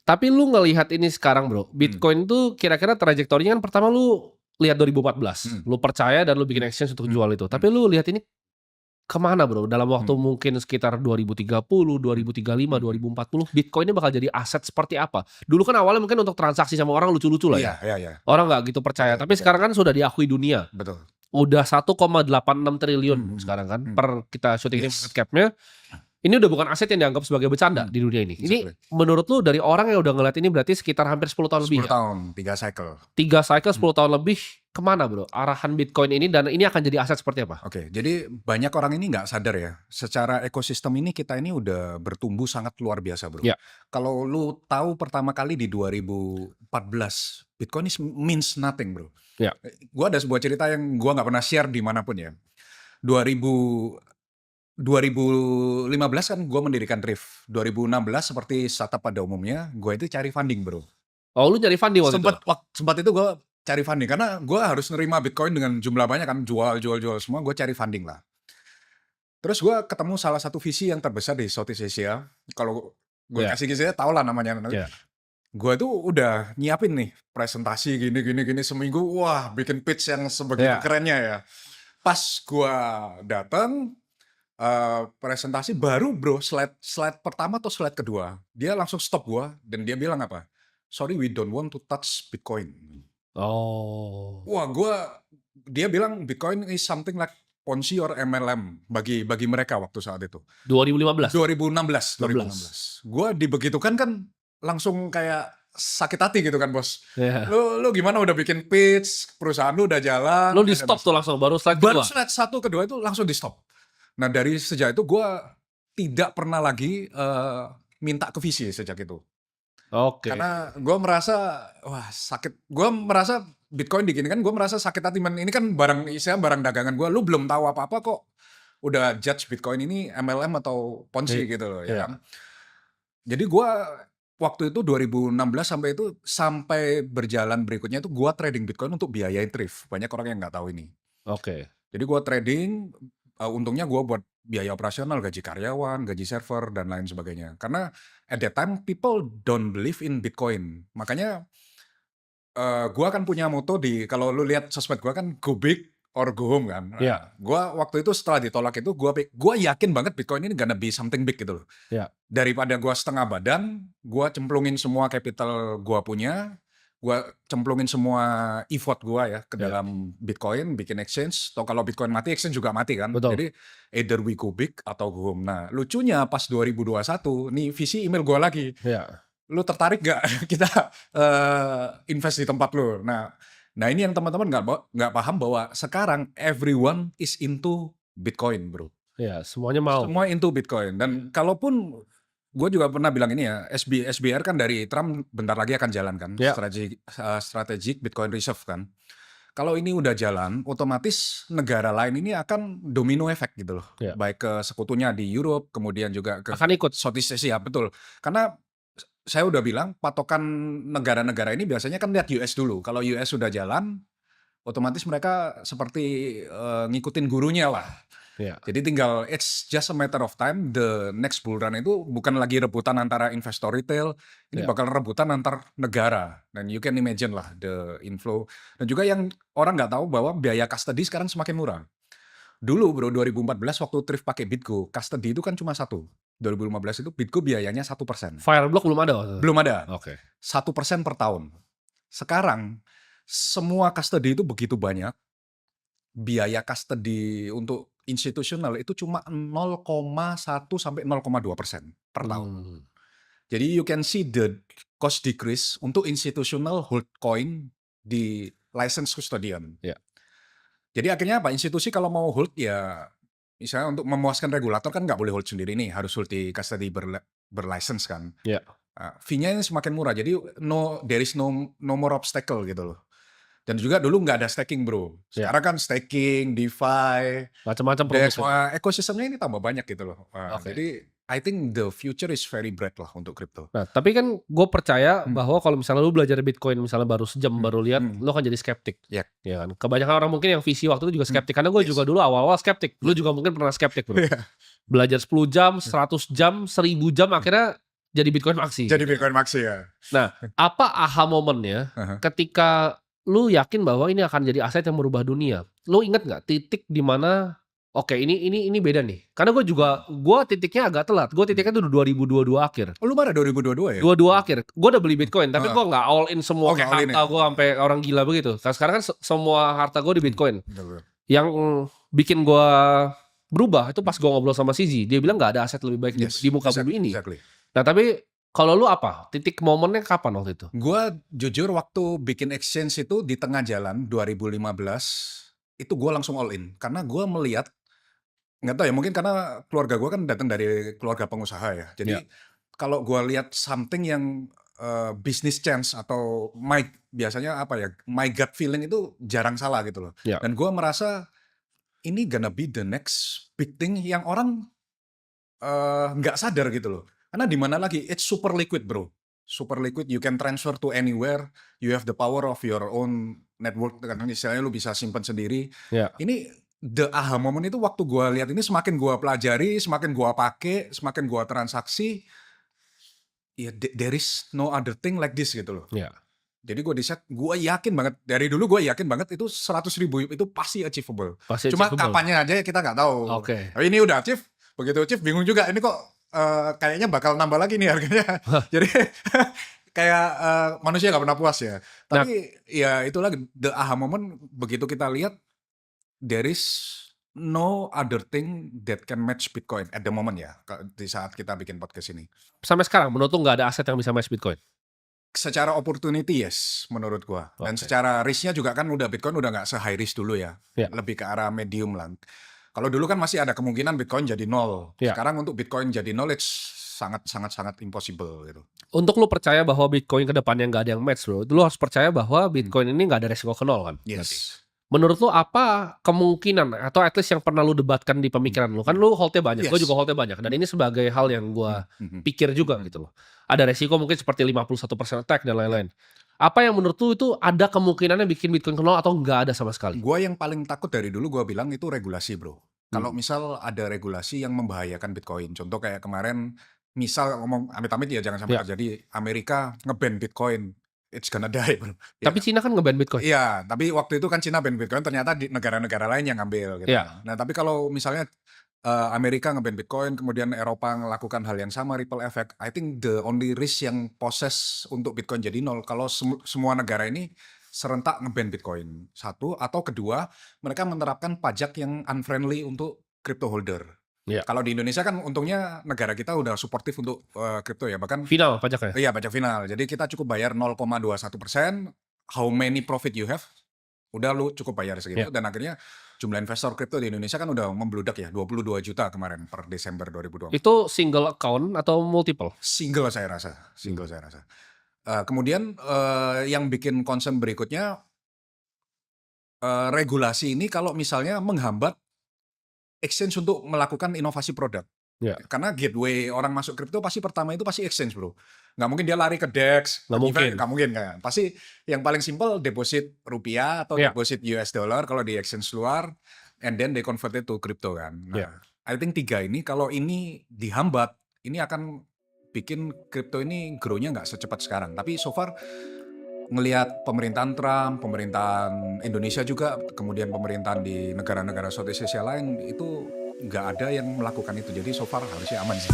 Tapi lu ngelihat ini sekarang bro, Bitcoin tuh kira-kira trajektorinya kan pertama lu lihat 2014, lu percaya dan lu bikin exchange untuk jual itu. Tapi lu lihat ini kemana bro? Dalam waktu mungkin sekitar 2030, 2035, 2040, Bitcoin ini bakal jadi aset seperti apa? Dulu kan awalnya mungkin untuk transaksi sama orang lucu-lucu lah ya. Iya. Orang nggak gitu percaya. Tapi sekarang kan sudah diakui dunia. Betul. Udah 1,86 triliun sekarang kan per kita syuting ini market cap-nya. Ini udah bukan aset yang dianggap sebagai bercanda di dunia ini. Ini menurut lu dari orang yang udah ngeliat ini berarti sekitar hampir 10 tahun lebih 10 tahun, 3 cycle. 3 cycle 10 tahun lebih, kemana bro? Arahan Bitcoin ini dan ini akan jadi aset seperti apa? Oke, jadi banyak orang ini nggak sadar ya. Secara ekosistem ini kita ini udah bertumbuh sangat luar biasa bro. Ya. Kalau lu tahu pertama kali di 2014, Bitcoin is means nothing bro. Ya. Gua ada sebuah cerita yang gua nggak pernah share dimanapun ya. 2015 kan gue mendirikan Drift. 2016 seperti startup pada umumnya, gue itu cari funding bro. Oh lu nyari funding waktu itu? Sempat itu gue cari funding, karena gue harus nerima Bitcoin dengan jumlah banyak kan, jual semua, gue cari funding lah. Terus gue ketemu salah satu VC yang terbesar di Southeast Asia. Kalau gue kasih kisahnya tau lah namanya. Gue tuh udah nyiapin nih presentasi gini seminggu, wah bikin pitch yang sebegitu kerennya ya. Pas gue datang, presentasi baru bro, slide pertama atau slide kedua, dia langsung stop gua dan dia bilang apa? Sorry, we don't want to touch Bitcoin. Oh. Wah, dia bilang Bitcoin is something like Ponzi or MLM bagi mereka waktu saat itu. 2016. Gua dibegitukan kan langsung kayak sakit hati gitu kan bos. Lu gimana udah bikin pitch, perusahaan lu udah jalan. Lu di stop tuh langsung baru slide kedua. Baru slide 1 kedua itu langsung di stop. Nah dari sejak itu gue tidak pernah lagi minta ke VC sejak itu. Oke. Karena gue merasa wah sakit. Gue merasa Bitcoin diginikan, gue merasa sakit hati. Ini kan barang dagangan gue. Lu belum tahu apa-apa kok udah judge Bitcoin ini MLM atau Ponzi gitu loh. Ya kan? Jadi gue waktu itu 2016 sampai berjalan berikutnya itu gue trading Bitcoin untuk biayain Thrift. Banyak orang yang nggak tahu ini. Oke. Jadi gue trading. Untungnya gue buat biaya operasional, gaji karyawan, gaji server, dan lain sebagainya. Karena at that time, people don't believe in Bitcoin. Makanya gue kan punya moto kalau lu lihat sosmed gue kan, go big or go home kan. Gue waktu itu setelah ditolak itu, gue yakin banget Bitcoin ini gonna be something big gitu loh. Daripada gue setengah badan, gue cemplungin semua capital gue punya, gue cemplungin semua effort gue ya ke dalam Bitcoin, bikin exchange. Atau kalau Bitcoin mati, exchange juga mati kan. Betul. Jadi either we go big atau go home. Nah lucunya pas 2021, nih VC email gue lagi. Lu tertarik gak kita invest di tempat lu? Nah ini yang teman-teman nggak paham bahwa sekarang everyone is into Bitcoin bro. Ya semuanya mau. Semua into Bitcoin. Dan kalaupun gue juga pernah bilang ini ya, SBR kan dari Trump bentar lagi akan jalan kan, strategic Bitcoin Reserve kan. Kalau ini udah jalan, otomatis negara lain ini akan domino efek gitu loh. Baik ke sekutunya di Europe, kemudian juga ke akan ikut Southeast Asia, betul. Karena saya udah bilang patokan negara-negara ini biasanya kan lihat US dulu. Kalau US sudah jalan, otomatis mereka seperti ngikutin gurunya lah. Jadi tinggal it's just a matter of time, the next bull run itu bukan lagi rebutan antara investor retail, ini bakal rebutan antar negara. Dan you can imagine lah the inflow. Dan juga yang orang nggak tahu bahwa biaya custody sekarang semakin murah. Dulu bro 2014 waktu Thrift pakai BitGo, custody itu kan cuma 1. 2015 itu BitGo biayanya 1%. Fireblock belum ada waktu itu? Belum ada. 1% Oke. per tahun. Sekarang semua custody itu begitu banyak. Biaya custody untuk institusional itu cuma 0,1 sampai 0,2% per tahun. Jadi you can see the cost decrease untuk institutional hold coin di license custodian. Jadi akhirnya apa? Institusi kalau mau hold ya misalnya untuk memuaskan regulator kan nggak boleh hold sendiri nih, harus hold di custody berlicense kan. Fee-nya semakin murah. Jadi there is no more obstacle gitu loh. Dan juga dulu nggak ada staking bro. Sekarang kan staking, DeFi, macam-macam ekosistemnya ini tambah banyak gitu loh. Jadi I think the future is very bright lah untuk crypto. Nah tapi kan gue percaya bahwa kalau misalnya lu belajar Bitcoin misalnya baru sejam baru lihat, lu akan jadi skeptik. Ya kan? Kebanyakan orang mungkin yang VC waktu itu juga skeptik. Karena gue juga dulu awal-awal skeptik. Lu juga mungkin pernah skeptik bro. Belajar 10 jam, 100 jam, 1000 jam akhirnya jadi Bitcoin Maxi. Jadi Bitcoin Maxi ya. Nah, apa aha momennya ketika lu yakin bahwa ini akan jadi aset yang merubah dunia? Lu inget nggak titik di mana oke ini beda nih. Karena gue titiknya agak telat. Gue titiknya tuh 2022 akhir. Oh, lu mana 2022 ya? 22 akhir. Gue udah beli Bitcoin, tapi gue nggak all in semua Oke, kayak all in harta ya. gue sampai orang gila begitu. Sekarang kan semua harta gue di Bitcoin. Betul. Yang bikin gue berubah itu pas gue ngobrol sama Sizi. Dia bilang nggak ada aset lebih baik Yes, di muka bumi ini. exactly. Nah tapi kalau lu apa? Titik momennya kapan waktu itu? Gua jujur waktu bikin exchange itu di tengah jalan 2015 itu gue langsung all in karena gue melihat, nggak tahu ya, mungkin karena keluarga gue kan datang dari keluarga pengusaha ya. Jadi Ya. kalau gue lihat something yang business chance atau biasanya apa ya, my gut feeling itu jarang salah gitu loh. Ya. Dan gue merasa ini gonna be the next big thing yang orang nggak sadar gitu loh. Karena di mana lagi, it's super liquid bro. Super liquid, you can transfer to anywhere. You have the power of your own network. Karena istilahnya lu bisa simpan sendiri. Ya. Ini the aha moment itu waktu gua lihat ini, semakin gua pelajari, semakin gua pakai, semakin gua transaksi. Ya, there is no other thing like this gitu loh. Ya. Jadi gue decide, gue yakin banget, dari dulu gue yakin banget itu 100.000 itu pasti achievable. Cuma kapannya aja kita nggak tahu. Oke. Tapi ini udah achieve, begitu achieve bingung juga. Ini kok kayaknya bakal nambah lagi nih harganya. Jadi kayak manusia nggak pernah puas ya. Tapi ya itulah the aha moment, begitu kita lihat there is no other thing that can match Bitcoin at the moment ya, di saat kita bikin podcast ini. Sampai sekarang menurut lu nggak ada aset yang bisa match Bitcoin? Secara opportunity yes, menurut gua. Dan secara risknya juga kan Bitcoin udah nggak se-high risk dulu ya. Lebih ke arah medium lah. Kalau dulu kan masih ada kemungkinan Bitcoin jadi nol. Sekarang untuk Bitcoin jadi nol, it's sangat impossible gitu. Untuk lu percaya bahwa Bitcoin ke depannya nggak ada yang match bro, lu harus percaya bahwa Bitcoin ini nggak ada resiko ke nol kan? Yes. Menurut lu apa kemungkinan atau at least yang pernah lu debatkan di pemikiran lu? Kan lu holdnya banyak, gue juga holdnya banyak. Dan ini sebagai hal yang gue pikir juga gitu loh. Ada resiko mungkin seperti 51% attack dan lain-lain. Apa yang menurut lu itu ada kemungkinannya bikin Bitcoin ke nol atau nggak ada sama sekali? Gue yang paling takut dari dulu gue bilang itu regulasi bro. Kalau misal ada regulasi yang membahayakan Bitcoin. Contoh kayak kemarin, misal ngomong amit-amit ya jangan sampai terjadi, Amerika nge-ban Bitcoin. It's gonna die bro. Tapi Cina kan nge-ban Bitcoin. Iya, tapi waktu itu kan Cina ban Bitcoin, ternyata di negara-negara lain yang ngambil gitu. Nah tapi kalau misalnya Amerika nge-ban Bitcoin, kemudian Eropa melakukan hal yang sama, ripple effect, I think the only risk yang poses untuk Bitcoin jadi nol, kalau semua negara ini serentak nge-ban Bitcoin. Satu, atau kedua, mereka menerapkan pajak yang unfriendly untuk crypto holder. Kalau di Indonesia kan untungnya negara kita udah suportif untuk crypto ya, bahkan final pajaknya. Iya, pajak final. Jadi kita cukup bayar 0,21%, how many profit you have, udah lu cukup bayar segitu. Dan akhirnya jumlah investor kripto di Indonesia kan udah membludak ya, 22 juta kemarin per Desember 2020. Itu single account atau multiple? Single saya rasa. Kemudian yang bikin concern berikutnya, regulasi ini kalau misalnya menghambat exchange untuk melakukan inovasi produk. Karena gateway orang masuk kripto pasti pertama itu pasti exchange bro. Nggak mungkin dia lari ke DEX, nggak mungkin kan. Pasti yang paling simple deposit rupiah atau deposit US dollar kalau di exchange luar, and then they convert it to crypto kan. Nah, I think 3 ini kalau ini dihambat, ini akan bikin kripto ini grow-nya nggak secepat sekarang. Tapi so far ngelihat pemerintahan Trump, pemerintahan Indonesia juga, kemudian pemerintahan di negara-negara Southeast Asia lain itu nggak ada yang melakukan itu. Jadi so far harusnya aman sih.